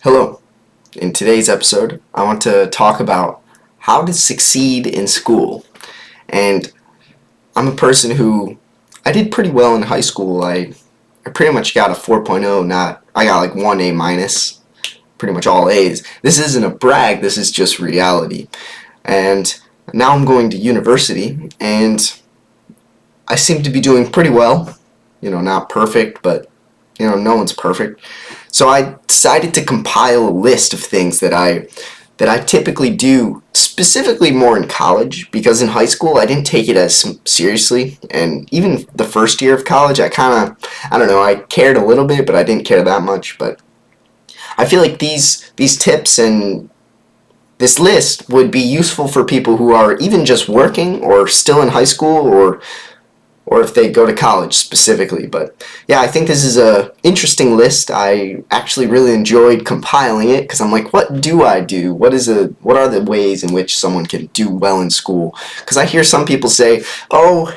Hello. In today's episode, I want to talk about how to succeed in school. And I'm a person who I did pretty well in high school. I pretty much got a 4.0, I got like 1 A minus, pretty much all A's. This isn't a brag, this is just reality. And now I'm going to university and I seem to be doing pretty well. Not perfect, but no one's perfect. So I decided to compile a list of things that I typically do, specifically more in college, because in high school I didn't take it as seriously, and even the first year of college I cared a little bit, but I didn't care that much. But I feel like these tips and this list would be useful for people who are even just working or still in high school, or if they go to college specifically. But yeah, I think this is a interesting list. I actually really enjoyed compiling it because I'm like, what do I do? What are the ways in which someone can do well in school? Because I hear some people say, oh,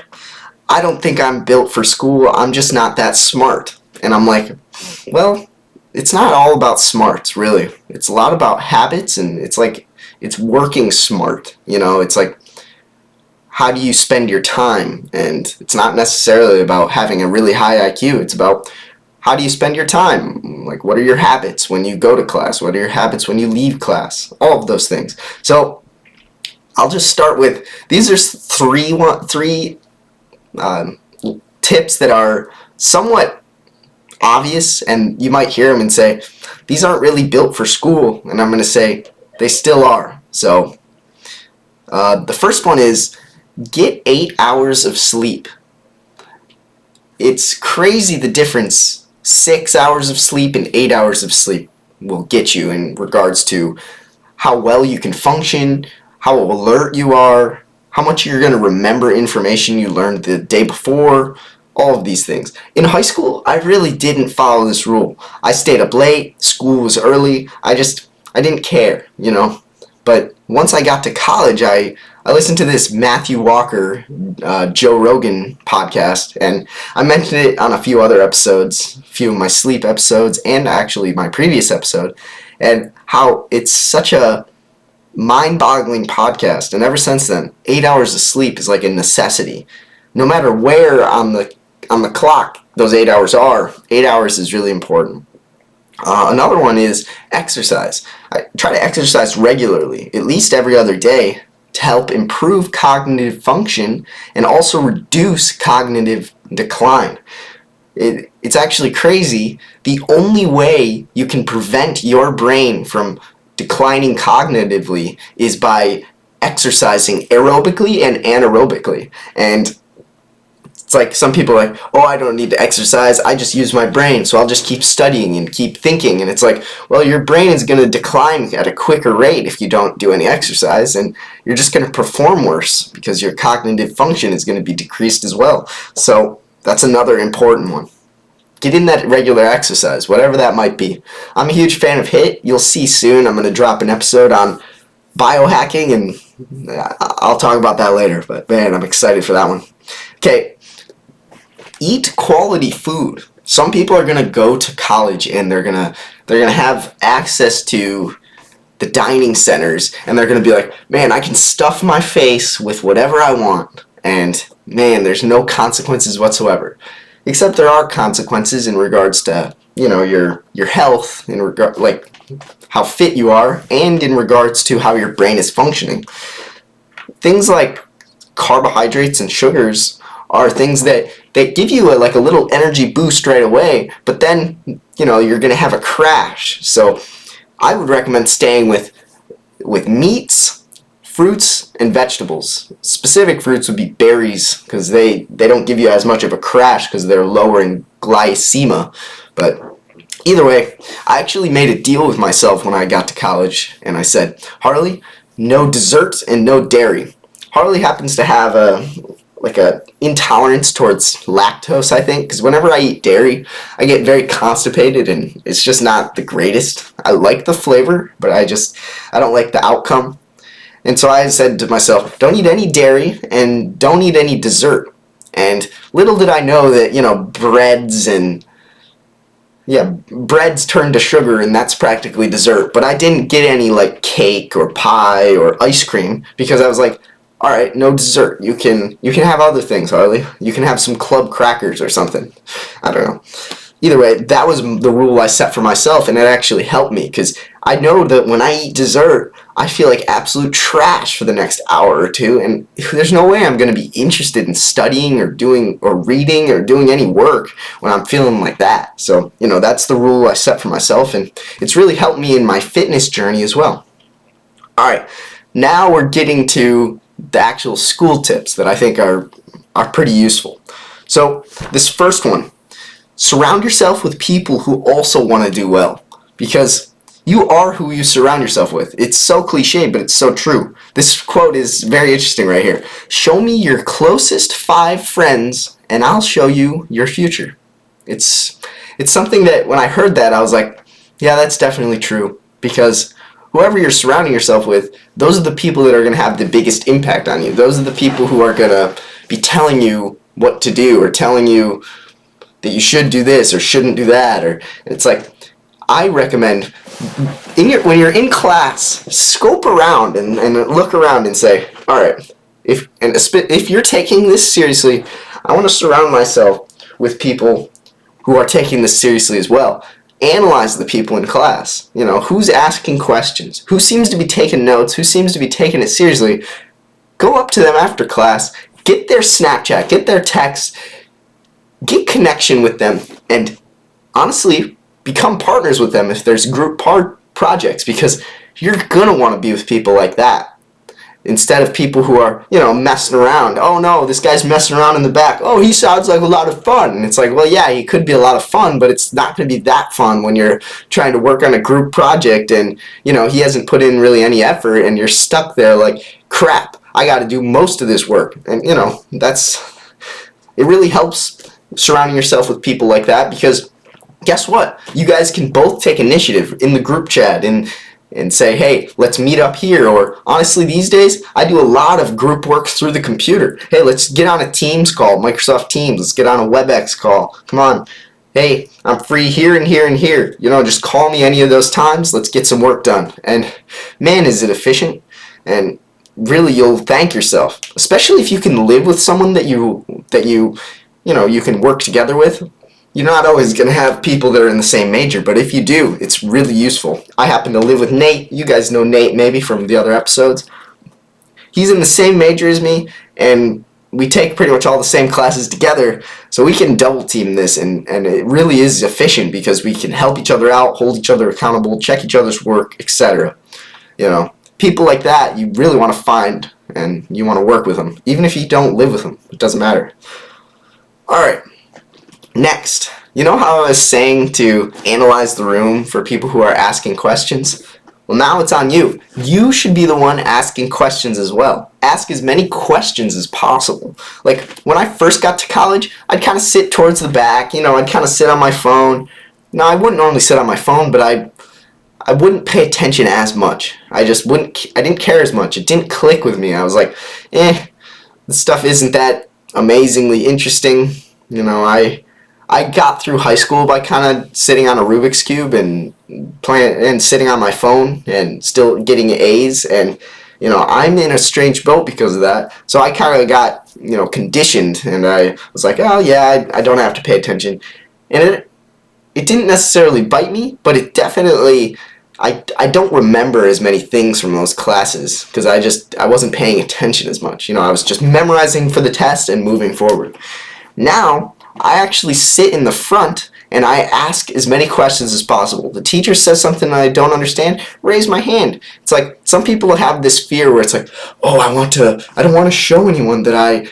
I don't think I'm built for school. I'm just not that smart. And I'm like, well, it's not all about smarts, really. It's a lot about habits, and it's working smart. It's like, how do you spend your time? And it's not necessarily about having a really high IQ. It's about how do you spend your time? Like, what are your habits when you go to class? What are your habits when you leave class? All of those things. So I'll just start with, these are three tips that are somewhat obvious, and you might hear them and say, these aren't really built for school. And I'm going to say, they still are. So the first one is, get 8 hours of sleep. It's crazy the difference 6 hours of sleep and 8 hours of sleep will get you in regards to how well you can function, how alert you are, how much you're going to remember information you learned the day before, all of these things. In high school, I really didn't follow this rule. I stayed up late, school was early, I didn't care, But once I got to college, I listened to this Matthew Walker, Joe Rogan podcast, and I mentioned it on a few other episodes, a few of my sleep episodes, and actually my previous episode, and how it's such a mind-boggling podcast. And ever since then, 8 hours of sleep is like a necessity. No matter where on the clock those 8 hours are, 8 hours is really important. Another one is exercise. I try to exercise regularly, at least every other day, to help improve cognitive function and also reduce cognitive decline. It's actually crazy. The only way you can prevent your brain from declining cognitively is by exercising aerobically and anaerobically. And it's like some people are like, oh, I don't need to exercise, I just use my brain, so I'll just keep studying and keep thinking. And it's like, well, your brain is going to decline at a quicker rate if you don't do any exercise, and you're just going to perform worse because your cognitive function is going to be decreased as well. So that's another important one. Get in that regular exercise, whatever that might be. I'm a huge fan of HIIT. You'll see soon I'm going to drop an episode on biohacking, and I'll talk about that later. But man, I'm excited for that one. Okay. Eat quality food. Some people are going to go to college and they're going to have access to the dining centers, and they're going to be like, man, I can stuff my face with whatever I want, and man, there's no consequences whatsoever. Except there are consequences in regards to, your health, in regard, like how fit you are, and in regards to how your brain is functioning. Things like carbohydrates and sugars are things that give you a little energy boost right away, but then, you're going to have a crash. So I would recommend staying with meats, fruits, and vegetables. Specific fruits would be berries, because they don't give you as much of a crash because they're lowering glycemia. But either way, I actually made a deal with myself when I got to college, and I said, Harley, no desserts and no dairy. Harley happens to have a intolerance towards lactose, I think, because whenever I eat dairy, I get very constipated, and it's just not the greatest. I like the flavor, but I don't like the outcome. And so I said to myself, don't eat any dairy and don't eat any dessert. And little did I know that, breads and yeah, bread's turned to sugar and that's practically dessert. But I didn't get any like cake or pie or ice cream because I was like, all right, no dessert. You can have other things, Harley. You can have some club crackers or something. I don't know. Either way, that was the rule I set for myself, and it actually helped me because I know that when I eat dessert, I feel like absolute trash for the next hour or two, and there's no way I'm going to be interested in studying or doing or reading or doing any work when I'm feeling like that. So, that's the rule I set for myself, and it's really helped me in my fitness journey as well. All right, now we're getting to the actual school tips that I think are pretty useful. So, this first one. Surround yourself with people who also want to do well, because you are who you surround yourself with. It's so cliche, but it's so true. This quote is very interesting right here. Show me your closest 5 friends, and I'll show you your future. It's something that when I heard that, I was like, yeah, that's definitely true, because whoever you're surrounding yourself with, those are the people that are going to have the biggest impact on you. Those are the people who are going to be telling you what to do or telling you that you should do this or shouldn't do that. Or it's like, I recommend when you're in class, scope around and look around and say, all right, if you're taking this seriously, I want to surround myself with people who are taking this seriously as well. Analyze the people in class. Who's asking questions, who seems to be taking notes, who seems to be taking it seriously. Go up to them after class, get their Snapchat, get their text, get connection with them, and honestly, become partners with them if there's group projects, because you're going to want to be with people like that instead of people who are, messing around. Oh no, this guy's messing around in the back. Oh, he sounds like a lot of fun. And it's like, well, yeah, he could be a lot of fun, but it's not going to be that fun when you're trying to work on a group project and, he hasn't put in really any effort and you're stuck there like, crap, I got to do most of this work. And, it really helps surrounding yourself with people like that, because guess what? You guys can both take initiative in the group chat and say, hey, let's meet up here. Or honestly, these days, I do a lot of group work through the computer. Hey, let's get on a Teams call, Microsoft Teams. Let's get on a WebEx call. Come on. Hey, I'm free here and here and here. Just call me any of those times. Let's get some work done. And man, is it efficient. And really, you'll thank yourself, especially if you can live with someone that you can work together with. You're not always going to have people that are in the same major, but if you do, it's really useful. I happen to live with Nate. You guys know Nate maybe from the other episodes. He's in the same major as me, and we take pretty much all the same classes together, so we can double team this, and it really is efficient because we can help each other out, hold each other accountable, check each other's work, etc. People like that you really want to find, and you want to work with them, even if you don't live with them. It doesn't matter. Alright, next, how I was saying to analyze the room for people who are asking questions? Well, now it's on you. You should be the one asking questions as well. Ask as many questions as possible. Like, when I first got to college, I'd kind of sit towards the back, I'd kind of sit on my phone. Now, I wouldn't normally sit on my phone, but I wouldn't pay attention as much. I didn't care as much. It didn't click with me. I was like, this stuff isn't that amazingly interesting. I got through high school by kind of sitting on a Rubik's Cube and playing and sitting on my phone and still getting A's, and I'm in a strange boat because of that. So I kind of got conditioned, and I was like, oh yeah, I don't have to pay attention, and it didn't necessarily bite me, but it definitely I don't remember as many things from those classes because I wasn't paying attention as much. I was just memorizing for the test and moving forward. Now, I actually sit in the front and I ask as many questions as possible. The teacher says something I don't understand, raise my hand. It's like some people have this fear where it's like, oh, I don't want to show anyone that I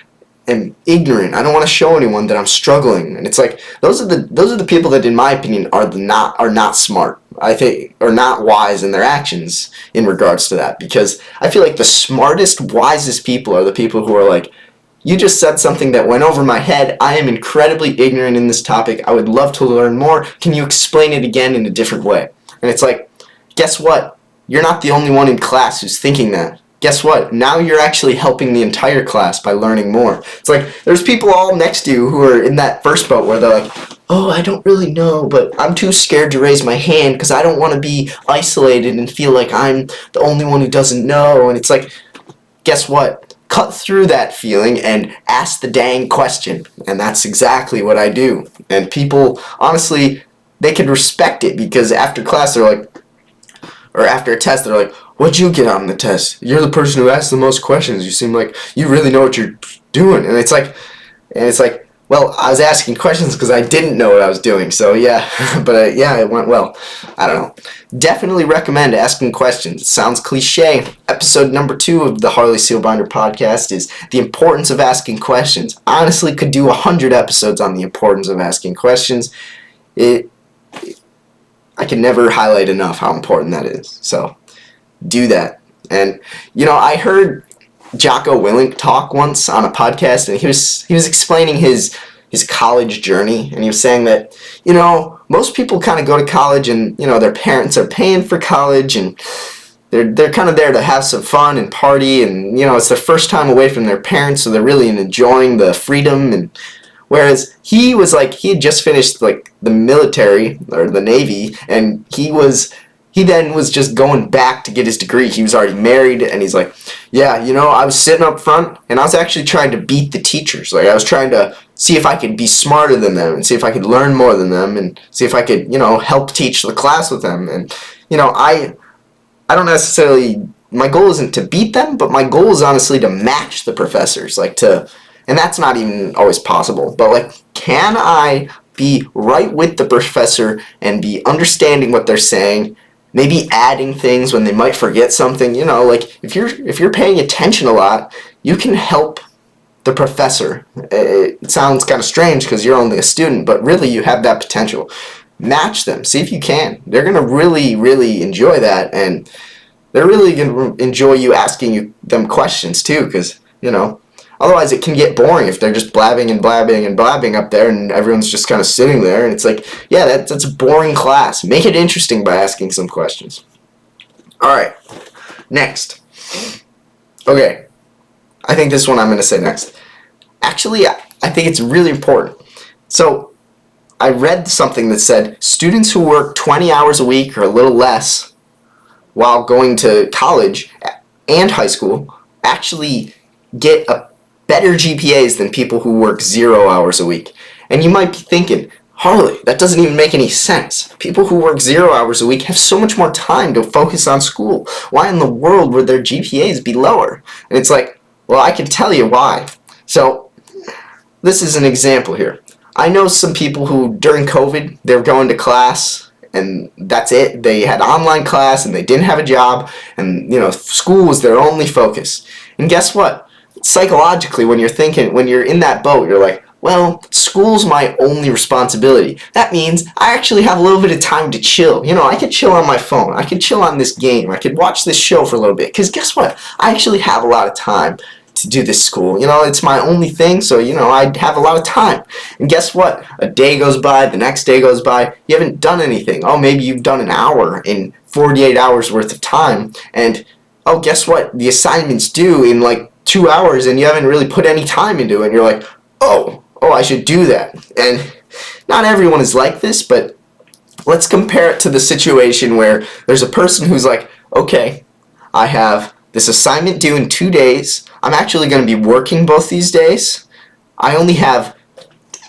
am ignorant. I don't want to show anyone that I'm struggling. And it's like those are the people that, in my opinion, are not smart. I think are not wise in their actions in regards to that, because I feel like the smartest, wisest people are the people who are like, you just said something that went over my head. I am incredibly ignorant in this topic. I would love to learn more. Can you explain it again in a different way? And it's like, guess what? You're not the only one in class who's thinking that. guess what? Now you're actually helping the entire class by learning more. It's like there's people all next to you who are in that first boat where they're like, oh, I don't really know, but I'm too scared to raise my hand because I don't want to be isolated and feel like I'm the only one who doesn't know. And it's like, guess what? Cut through that feeling and ask the dang question. And that's exactly what I do. And people, honestly, they can respect it because after class they're like, or after a test they're like, what'd you get on the test? You're the person who asked the most questions. You seem like you really know what you're doing. And it's like, well, I was asking questions because I didn't know what I was doing. So yeah, but yeah, it went well. I don't know. Definitely recommend asking questions. It sounds cliche. Episode number 2 of the Harley Seelbinder Podcast is the importance of asking questions. Honestly, could do 100 episodes on the importance of asking questions. I can never highlight enough how important that is. So do that. And I heard Jocko Willink talk once on a podcast, and he was explaining his college journey, and he was saying that most people kind of go to college and their parents are paying for college and they're kind of there to have some fun and party, and it's their first time away from their parents, so they're really enjoying the freedom. And whereas he had just finished like the military or the Navy, and he then was just going back to get his degree. He was already married, and he's like, yeah, I was sitting up front, and I was actually trying to beat the teachers. Like, I was trying to see if I could be smarter than them, and see if I could learn more than them, and see if I could, help teach the class with them. And, I don't necessarily, my goal isn't to beat them, but my goal is honestly to match the professors, and that's not even always possible. But, can I be right with the professor and be understanding what they're saying, maybe adding things when they might forget something, if you're paying attention a lot, you can help the professor. It sounds kind of strange because you're only a student, but really you have that potential. Match them. See if you can. They're going to really, really enjoy that, and they're really going to enjoy you asking them questions too, because, otherwise it can get boring if they're just blabbing and blabbing and blabbing up there and everyone's just kind of sitting there, and it's like, yeah, that's a boring class. Make it interesting by asking some questions. Alright, next. Okay, I think this one I'm going to say next. Actually, I think it's really important. So, I read something that said students who work 20 hours a week or a little less while going to college and high school actually get a better GPAs than people who work 0 hours a week. And you might be thinking, Harley, that doesn't even make any sense. People who work 0 hours a week have so much more time to focus on school. Why in the world would their GPAs be lower? And it's like, well, I can tell you why. So, this is an example here. I know some people who, during COVID, they were going to class, and that's it. They had online class, and they didn't have a job, and, school was their only focus. And guess what? Psychologically, when you're in that boat, you're like, well, school's my only responsibility. That means I actually have a little bit of time to chill. I could chill on my phone. I could chill on this game. I could watch this show for a little bit. Because guess what? I actually have a lot of time to do this school. It's my only thing, so, I have a lot of time. And guess what? A day goes by, the next day goes by, you haven't done anything. Oh, maybe you've done an hour in 48 hours worth of time, and, oh, guess what? The assignment's due in, 2 hours, and you haven't really put any time into it, and you're like, oh, I should do that. And not everyone is like this, but let's compare it to the situation where there's a person who's like, okay, I have this assignment due in 2 days. I'm actually going to be working both these days. I only have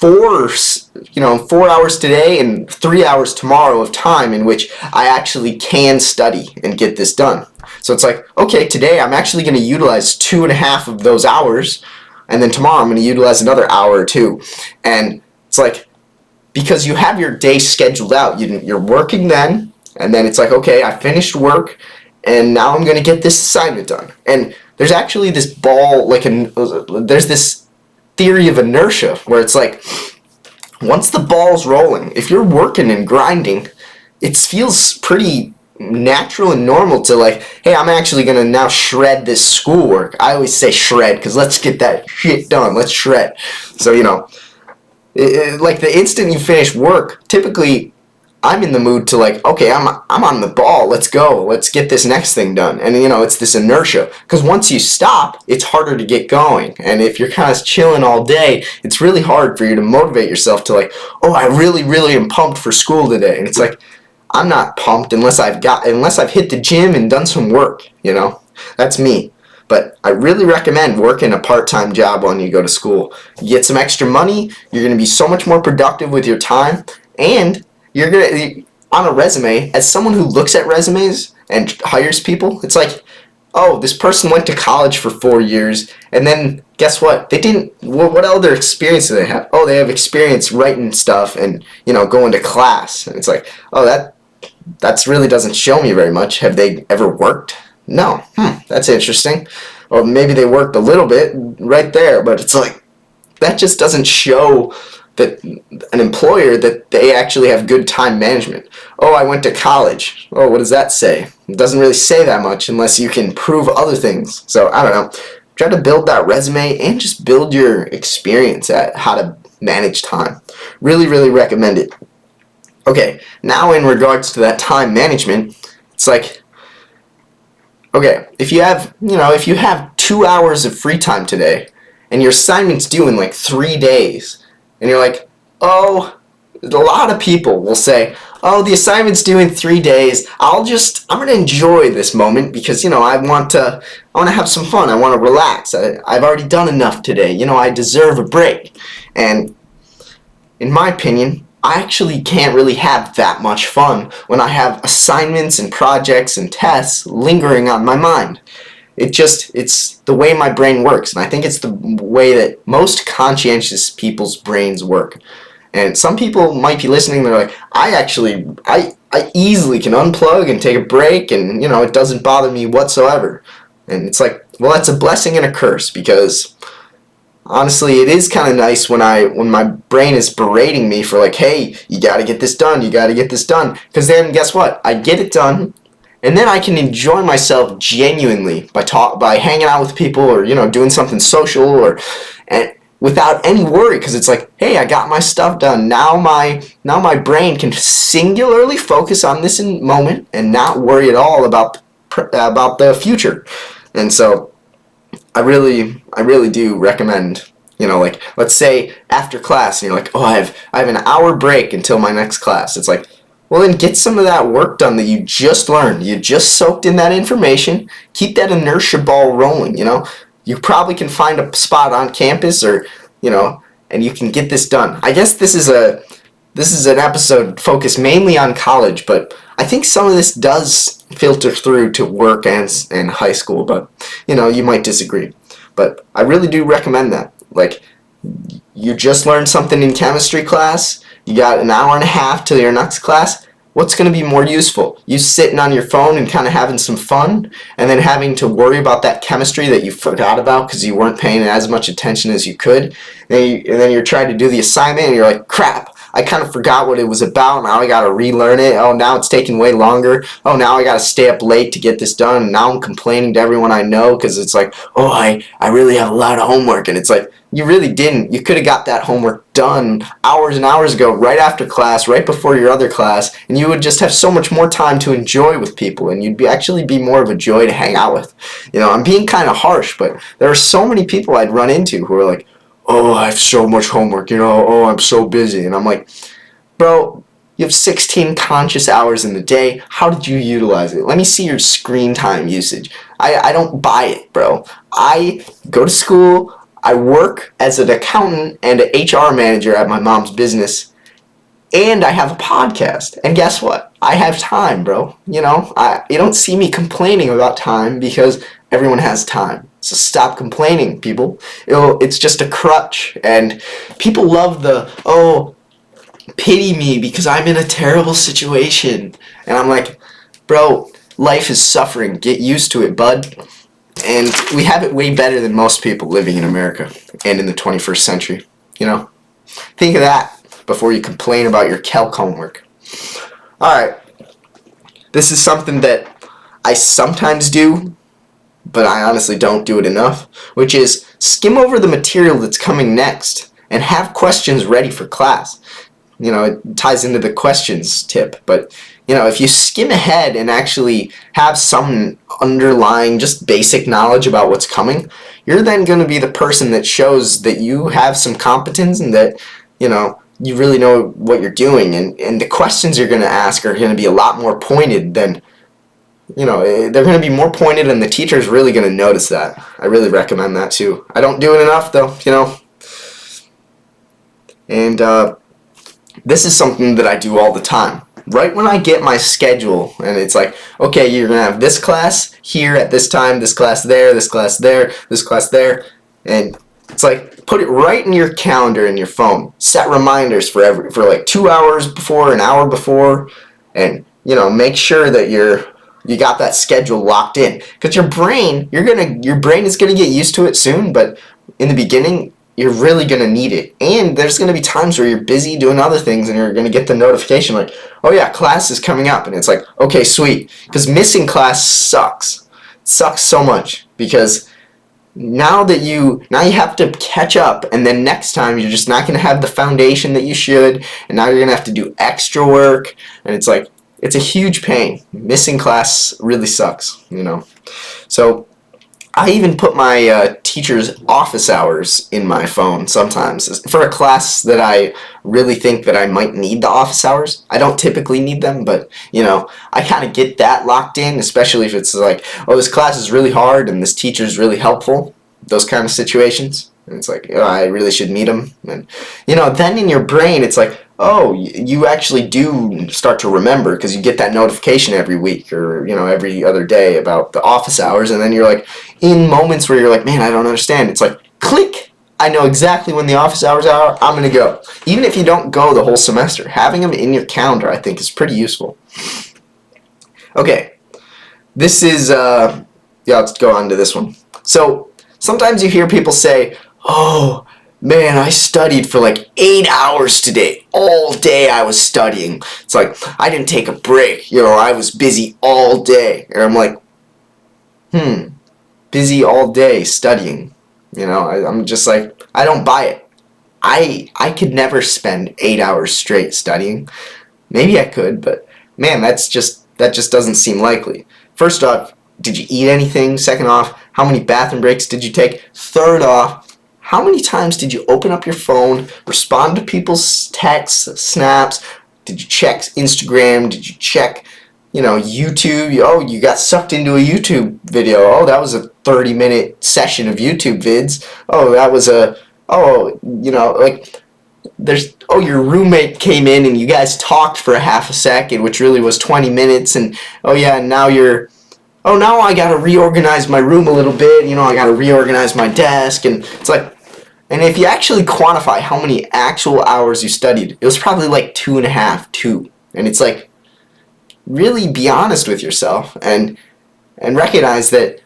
4 hours today and 3 hours tomorrow of time in which I actually can study and get this done. So it's like, okay, today I'm actually going to utilize 2.5 of those hours, and then tomorrow I'm going to utilize another hour or 2. And it's like, because you have your day scheduled out, you're working then, and then it's like, okay, I finished work, and now I'm going to get this assignment done. And there's actually this there's this theory of inertia where it's like, once the ball's rolling, if you're working and grinding, it feels pretty natural and normal to hey, I'm actually going to now shred this schoolwork. I always say shred because let's get that shit done. Let's shred. So, the instant you finish work, typically I'm in the mood to like, okay, I'm on the ball. Let's go. Let's get this next thing done. And it's this inertia. Because once you stop, it's harder to get going. And if you're kind of chilling all day, it's really hard for you to motivate yourself to like, oh, I really, really am pumped for school today. And it's like, I'm not pumped unless I've hit the gym and done some work. That's me. But I really recommend working a part-time job when you go to school. You get some extra money. You're going to be so much more productive with your time, and you're going to, on a resume, as someone who looks at resumes and hires people, it's like, oh, this person went to college for 4 years, and then guess what? What other experience do they have? Oh, they have experience writing stuff and, going to class. And it's like, oh, that really doesn't show me very much. Have they ever worked? No. That's interesting. Or maybe they worked a little bit right there, but it's like, that just doesn't show that an employer that they actually have good time management. Oh, I went to college. Oh, what does that say? It doesn't really say that much unless you can prove other things. So, I don't know. Try to build that resume and just build your experience at how to manage time. Really, really recommend it. Okay, now in regards to that time management, it's like, okay, if you have 2 hours of free time today, and your assignment's due in like 3 days, and you're like, oh, a lot of people will say, oh, the assignment's due in 3 days. I'm going to enjoy this moment because, I want to have some fun. I want to relax. I've already done enough today. I deserve a break. And in my opinion, I actually can't really have that much fun when I have assignments and projects and tests lingering on my mind. It's the way my brain works, and I think it's the way that most conscientious people's brains work. And some people might be listening, they're like, I easily can unplug and take a break, and, it doesn't bother me whatsoever. And it's like, well, that's a blessing and a curse, because honestly, it is kind of nice when my brain is berating me for like, hey, you got to get this done, because then guess what? I get it done, and then I can enjoy myself genuinely by hanging out with people or, doing something social and without any worry, because it's like, hey, I got my stuff done. Now my brain can singularly focus on this moment and not worry at all about the future. And so I really do recommend, like, let's say after class and you're like, oh, I have an hour break until my next class. It's like, well, then get some of that work done that you just learned. You just soaked in that information. Keep that inertia ball rolling, You probably can find a spot on campus or, and you can get this done. I guess this is an episode focused mainly on college, but I think some of this does filter through to work and high school, but, you might disagree. But I really do recommend that. Like, you just learned something in chemistry class, you got an hour and a half till your next class. What's going to be more useful? You sitting on your phone and kind of having some fun, and then having to worry about that chemistry that you forgot about because you weren't paying as much attention as you could, and then you're trying to do the assignment, and you're like, crap, I kind of forgot what it was about. Now I got to relearn it. Oh, now it's taking way longer. Oh, now I got to stay up late to get this done. And now I'm complaining to everyone I know because it's like, oh, I really have a lot of homework. And it's like, you really didn't. You could have got that homework done hours and hours ago, right after class, right before your other class, and you would just have so much more time to enjoy with people, and you'd actually be more of a joy to hang out with. I'm being kind of harsh, but there are so many people I'd run into who are like, oh, I have so much homework, oh, I'm so busy. And I'm like, bro, you have 16 conscious hours in the day. How did you utilize it? Let me see your screen time usage. I don't buy it, bro. I go to school, I work as an accountant and an HR manager at my mom's business, and I have a podcast. And guess what? I have time, bro. You don't see me complaining about time because everyone has time. So stop complaining, people. It's just a crutch. And people love pity me because I'm in a terrible situation. And I'm like, bro, life is suffering. Get used to it, bud. And we have it way better than most people living in America and in the 21st century. Think of that before you complain about your calc homework. Alright. This is something that I sometimes do, but I honestly don't do it enough, which is skim over the material that's coming next and have questions ready for class. it ties into the questions tip, but if you skim ahead and actually have some underlying just basic knowledge about what's coming, you're then going to be the person that shows that you have some competence and that you really know what you're doing, and the questions you're going to ask are going to be a lot more pointed than they're going to be more pointed, and the teacher's really going to notice that. I really recommend that too. I don't do it enough though, and this is something that I do all the time. Right when I get my schedule, and it's like, okay, you're going to have this class here at this time, this class there, this class there, this class there, and it's like, put it right in your calendar in your phone. Set reminders for like 2 hours before, an hour before, and make sure that you got that schedule locked in. Because your brain is gonna get used to it soon, but in the beginning, you're really gonna need it. And there's gonna be times where you're busy doing other things, and you're gonna get the notification like, oh yeah, class is coming up, and it's like, okay, sweet. Because missing class sucks. It sucks so much because now you have to catch up, and then next time you're just not going to have the foundation that you should, and now you're going to have to do extra work, and it's like, it's a huge pain. Missing class really sucks, So I even put my teacher's office hours in my phone sometimes for a class that I really think that I might need the office hours. I don't typically need them, but I kind of get that locked in, especially if it's like, oh, this class is really hard and this teacher's really helpful. Those kind of situations. And it's like, oh, I really should meet them. And then in your brain it's like, oh, you actually do start to remember because you get that notification every week or every other day about the office hours, and then you're like, in moments where you're like, man, I don't understand, it's like, click, I know exactly when the office hours are, I'm gonna go. Even if you don't go the whole semester, having them in your calendar I think is pretty useful. Okay, this is let's go on to this one. So sometimes you hear people say, oh man, I studied for like 8 hours today. All day I was studying. It's like, I didn't take a break. I was busy all day. And I'm like, busy all day studying. I'm just like, I don't buy it. I could never spend 8 hours straight studying. Maybe I could, but man, that just doesn't seem likely. First off, did you eat anything? Second off, how many bathroom breaks did you take? Third off, how many times did you open up your phone, respond to people's texts, snaps? Did you check Instagram? Did you check, YouTube? Oh, you got sucked into a YouTube video. Oh, that was a 30-minute session of YouTube vids. Oh, that was your roommate came in and you guys talked for a half a second, which really was 20 minutes, and now I gotta reorganize my room a little bit, I gotta reorganize my desk, and it's like, and if you actually quantify how many actual hours you studied, it was probably like 2.5, and it's like, really be honest with yourself, and recognize that,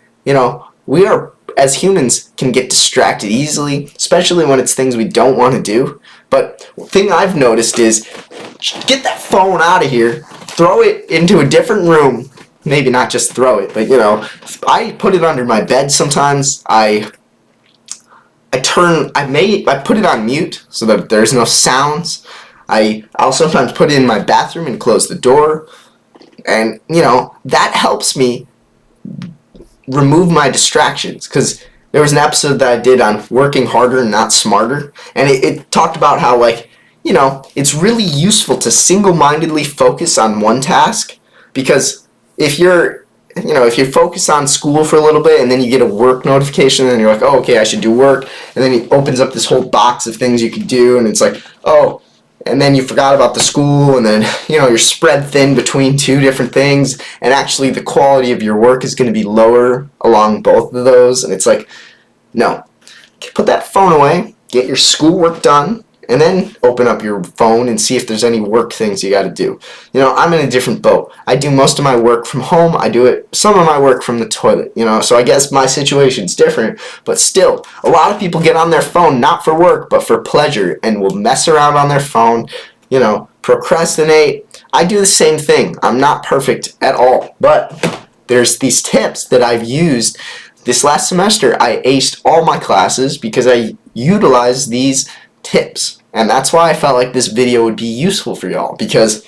we are, as humans, can get distracted easily, especially when it's things we don't want to do, but the thing I've noticed is, get that phone out of here, throw it into a different room. Maybe not just throw it, but I put it under my bed sometimes. I put it on mute so that there's no sounds. I'll sometimes put it in my bathroom and close the door, and that helps me remove my distractions, because there was an episode that I did on working harder, not smarter, and it talked about how it's really useful to single-mindedly focus on one task, because if you're focus on school for a little bit and then you get a work notification and you're like, oh, okay, I should do work, and then it opens up this whole box of things you could do, and it's like, oh, and then you forgot about the school, and then you're spread thin between two different things, and actually the quality of your work is going to be lower along both of those, and it's like, no, put that phone away, get your schoolwork done, and then open up your phone and see if there's any work things you got to do. I'm in a different boat. I do most of my work from home. I do some of my work from the toilet, so I guess my situation's different, but still, a lot of people get on their phone not for work, but for pleasure, and will mess around on their phone, procrastinate. I do the same thing. I'm not perfect at all, but there's these tips that I've used. This last semester, I aced all my classes because I utilized these tips. And that's why I felt like this video would be useful for y'all, because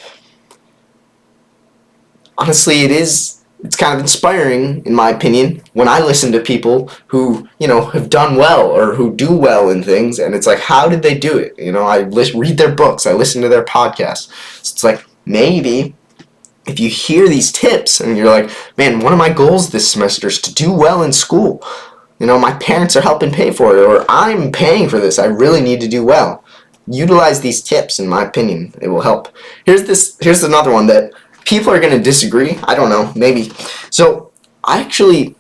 honestly, it's kind of inspiring, in my opinion, when I listen to people who, have done well or who do well in things, and it's like, how did they do it? I read their books, I listen to their podcasts. So it's like, maybe if you hear these tips and you're like, man, one of my goals this semester is to do well in school. My parents are helping pay for it, or I'm paying for this, I really need to do well. Utilize these tips, in my opinion. It will help. Here's another one that people are going to disagree. I don't know, maybe. So, I'm the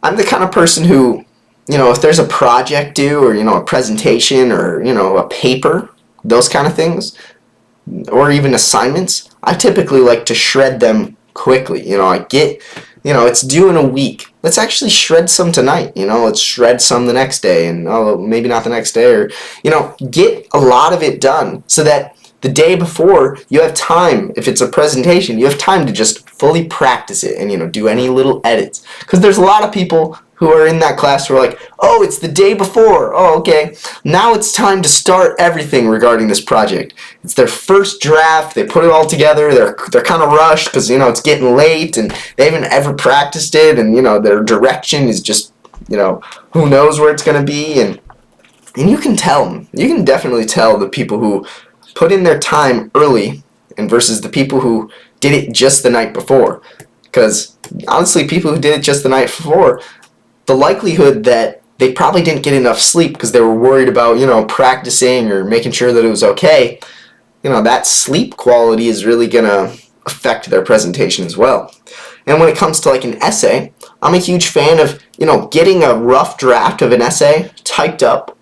kind of person who, if there's a project due, or, a presentation, or, a paper, those kind of things, or even assignments, I typically like to shred them quickly. I get, it's due in a week. Let's actually shred some tonight. Let's shred some the next day, and maybe not the next day, or, get a lot of it done so that the day before, you have time. If it's a presentation, you have time to just fully practice it and, do any little edits. Because there's a lot of people who are in that class who are like, oh, it's the day before. Oh, okay. Now it's time to start everything regarding this project. It's their first draft. They put it all together. They're kind of rushed because, it's getting late and they haven't ever practiced it. And, their direction is just, who knows where it's going to be. And you can tell them. You can definitely tell the people who put in their time early and versus the people who did it just the night before. Because honestly, people who did it just the night before, the likelihood that they probably didn't get enough sleep because they were worried about, practicing or making sure that it was okay, that sleep quality is really going to affect their presentation as well. And when it comes to like an essay, I'm a huge fan of, getting a rough draft of an essay typed up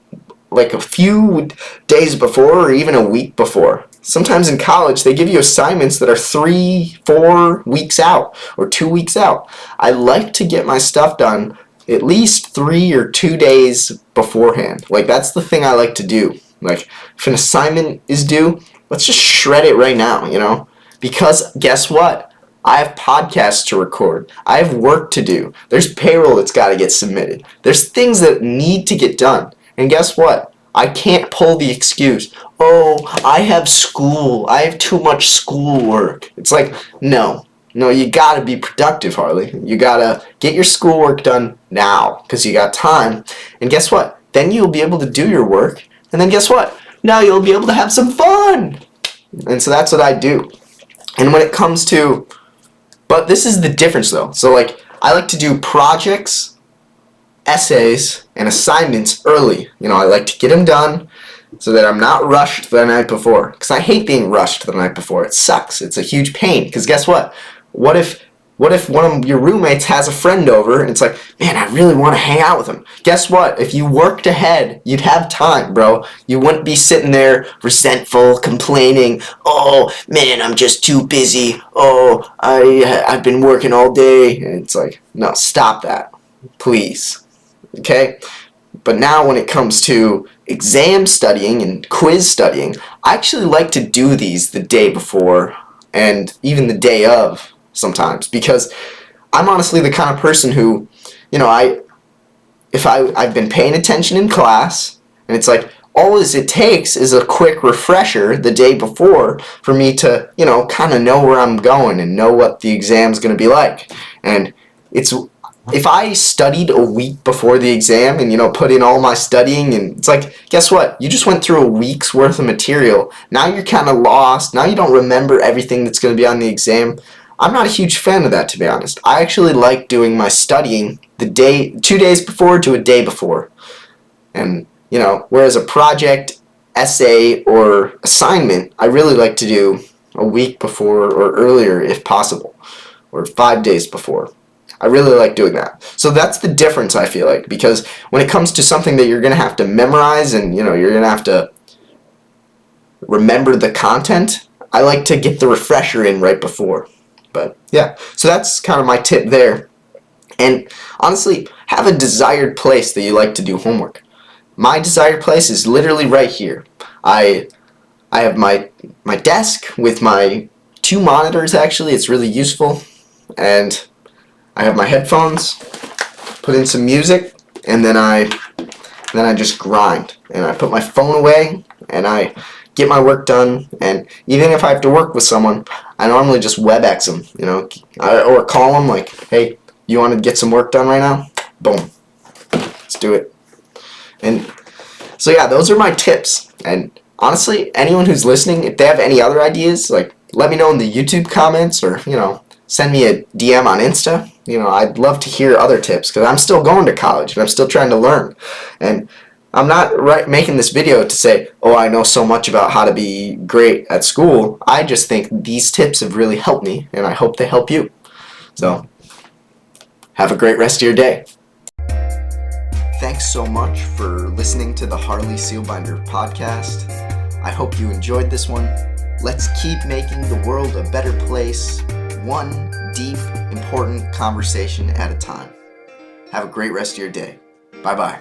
like a few days before or even a week before. Sometimes in college, they give you assignments that are 3-4 weeks out or 2 weeks out. I like to get my stuff done at least 3 or 2 days beforehand. Like, that's the thing I like to do. Like, if an assignment is due, let's just shred it right now, Because guess what? I have podcasts to record. I have work to do. There's payroll that's got to get submitted. There's things that need to get done. And guess what? I can't pull the excuse, oh, I have school. I have too much schoolwork. It's like, no, you gotta be productive, Harley. You gotta get your schoolwork done now because you got time. And guess what? Then you'll be able to do your work. And then guess what? Now you'll be able to have some fun. And so that's what I do. And when it comes to, but this is the difference though. So like, I like to do projects, essays, and assignments early. I like to get them done so that I'm not rushed the night before. Because I hate being rushed the night before. It sucks. It's a huge pain. Because guess what? What if one of your roommates has a friend over and it's like, man, I really want to hang out with him. Guess what? If you worked ahead, you'd have time, bro. You wouldn't be sitting there resentful, complaining, oh, man, I'm just too busy. Oh, I've been working all day. And it's like, no, stop that. Please. Okay? But now when it comes to exam studying and quiz studying, I actually like to do these the day before and even the day of sometimes, because I'm honestly the kind of person who, I've been paying attention in class, and it's like, all it takes is a quick refresher the day before for me to, kind of know where I'm going and know what the exam's going to be like. And if I studied a week before the exam and, put in all my studying, and it's like, guess what? You just went through a week's worth of material. Now you're kind of lost. Now you don't remember everything that's going to be on the exam. I'm not a huge fan of that, to be honest. I actually like doing my studying 2 days before to a day before. And, whereas a project, essay, or assignment, I really like to do a week before or earlier if possible, or 5 days before. I really like doing that. So that's the difference, I feel like, because when it comes to something that you're going to have to memorize and, you're going to have to remember the content, I like to get the refresher in right before. But, yeah, so that's kind of my tip there. And, honestly, have a desired place that you like to do homework. My desired place is literally right here. I have my desk with my 2 monitors, actually. It's really useful. And I have my headphones, put in some music, and then I just grind. And I put my phone away, and I get my work done. And even if I have to work with someone, I normally just WebEx them, or call them like, hey, you want to get some work done right now? Boom. Let's do it. And so yeah, those are my tips. And honestly, anyone who's listening, if they have any other ideas, like let me know in the YouTube comments, or send me a DM on Insta. I'd love to hear other tips, because I'm still going to college and I'm still trying to learn. And I'm not making this video to say, oh, I know so much about how to be great at school. I just think these tips have really helped me, and I hope they help you. So, have a great rest of your day. Thanks so much for listening to the Harley Seelbinder Podcast. I hope you enjoyed this one. Let's keep making the world a better place, one deep, important conversation at a time. Have a great rest of your day. Bye-bye.